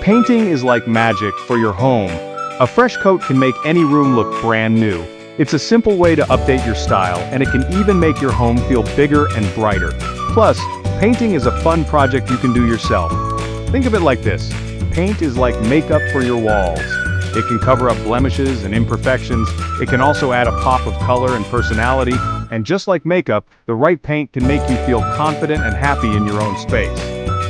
Painting is like magic for your home. A fresh coat can make any room look brand new. It's a simple way to update your style, and it can even make your home feel bigger and brighter. Plus, painting is a fun project you can do yourself. Think of it like this. Paint is like makeup for your walls. It can cover up blemishes and imperfections. It can also add a pop of color and personality. And just like makeup, the right paint can make you feel confident and happy in your own space.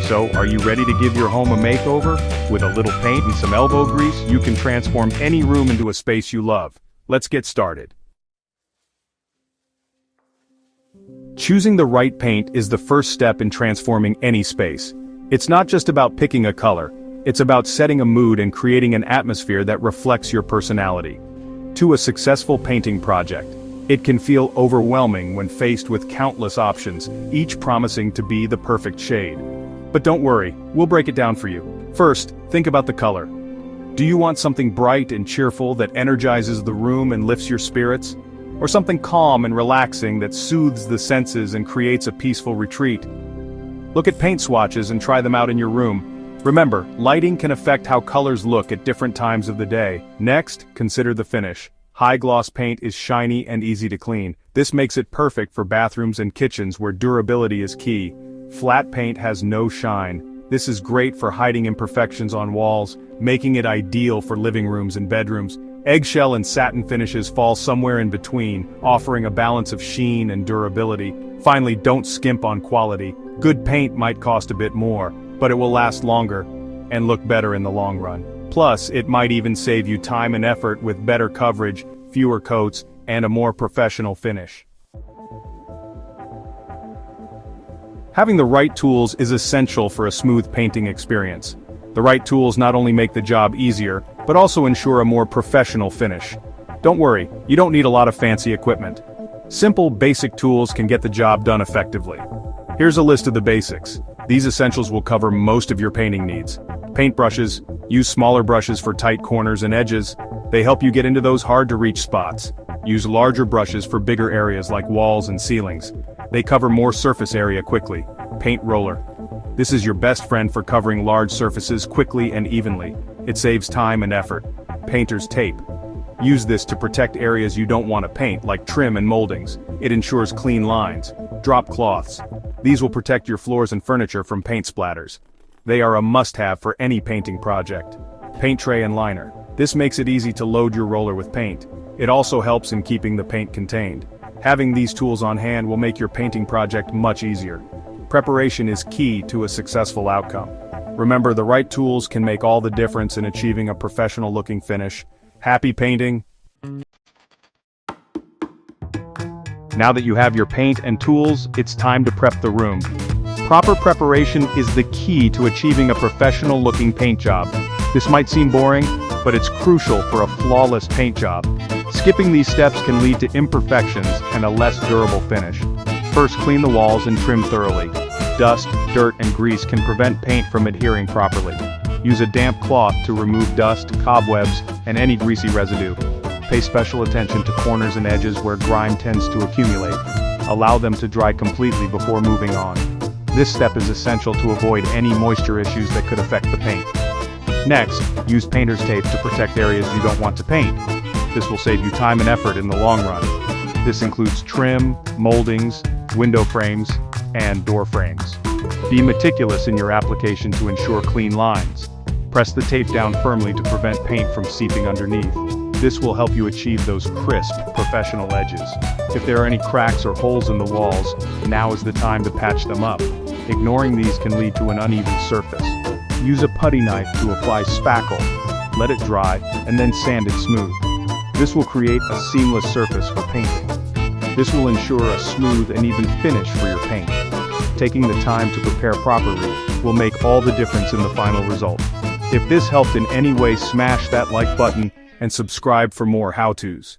So, are you ready to give your home a makeover? With a little paint and some elbow grease, you can transform any room into a space you love. Let's get started. Choosing the right paint is the first step in transforming any space. It's not just about picking a color. It's about setting a mood and creating an atmosphere that reflects your personality. To a successful painting project, it can feel overwhelming when faced with countless options, each promising to be the perfect shade. But don't worry, we'll break it down for you. First, think about the color. Do you want something bright and cheerful that energizes the room and lifts your spirits? Or something calm and relaxing that soothes the senses and creates a peaceful retreat? Look at paint swatches and try them out in your room. Remember, lighting can affect how colors look at different times of the day. Next, consider the finish. High-gloss paint is shiny and easy to clean. This makes it perfect for bathrooms and kitchens where durability is key. Flat paint has no shine. This is great for hiding imperfections on walls, making it ideal for living rooms and bedrooms. Eggshell and satin finishes fall somewhere in between, offering a balance of sheen and durability. Finally, don't skimp on quality. Good paint might cost a bit more, but it will last longer and look better in the long run. Plus, it might even save you time and effort with better coverage, fewer coats, and a more professional finish. Having the right tools is essential for a smooth painting experience. The right tools not only make the job easier, but also ensure a more professional finish. Don't worry, you don't need a lot of fancy equipment. Simple, basic tools can get the job done effectively. Here's a list of the basics. These essentials will cover most of your painting needs. Paintbrushes. Use smaller brushes for tight corners and edges. They help you get into those hard-to-reach spots. Use larger brushes for bigger areas like walls and ceilings. They cover more surface area quickly. Paint roller. This is your best friend for covering large surfaces quickly and evenly. It saves time and effort. Painter's tape. Use this to protect areas you don't want to paint, like trim and moldings. It ensures clean lines. Drop cloths. These will protect your floors and furniture from paint splatters. They are a must-have for any painting project. Paint tray and liner. This makes it easy to load your roller with paint. It also helps in keeping the paint contained. Having these tools on hand will make your painting project much easier. Preparation is key to a successful outcome. Remember, the right tools can make all the difference in achieving a professional-looking finish. Happy painting! Now that you have your paint and tools, it's time to prep the room. Proper preparation is the key to achieving a professional-looking paint job. This might seem boring, but it's crucial for a flawless paint job. Skipping these steps can lead to imperfections and a less durable finish. First, clean the walls and trim thoroughly. Dust, dirt, and grease can prevent paint from adhering properly. Use a damp cloth to remove dust, cobwebs, and any greasy residue. Pay special attention to corners and edges where grime tends to accumulate. Allow them to dry completely before moving on. This step is essential to avoid any moisture issues that could affect the paint. Next, use painter's tape to protect areas you don't want to paint. This will save you time and effort in the long run. This includes trim, moldings, window frames, and door frames. Be meticulous in your application to ensure clean lines. Press the tape down firmly to prevent paint from seeping underneath. This will help you achieve those crisp, professional edges. If there are any cracks or holes in the walls, now is the time to patch them up. Ignoring these can lead to an uneven surface. Use a putty knife to apply spackle. Let it dry, and then sand it smooth. This will create a seamless surface for painting. This will ensure a smooth and even finish for your paint. Taking the time to prepare properly will make all the difference in the final result. If this helped in any way, smash that like button and subscribe for more how-tos.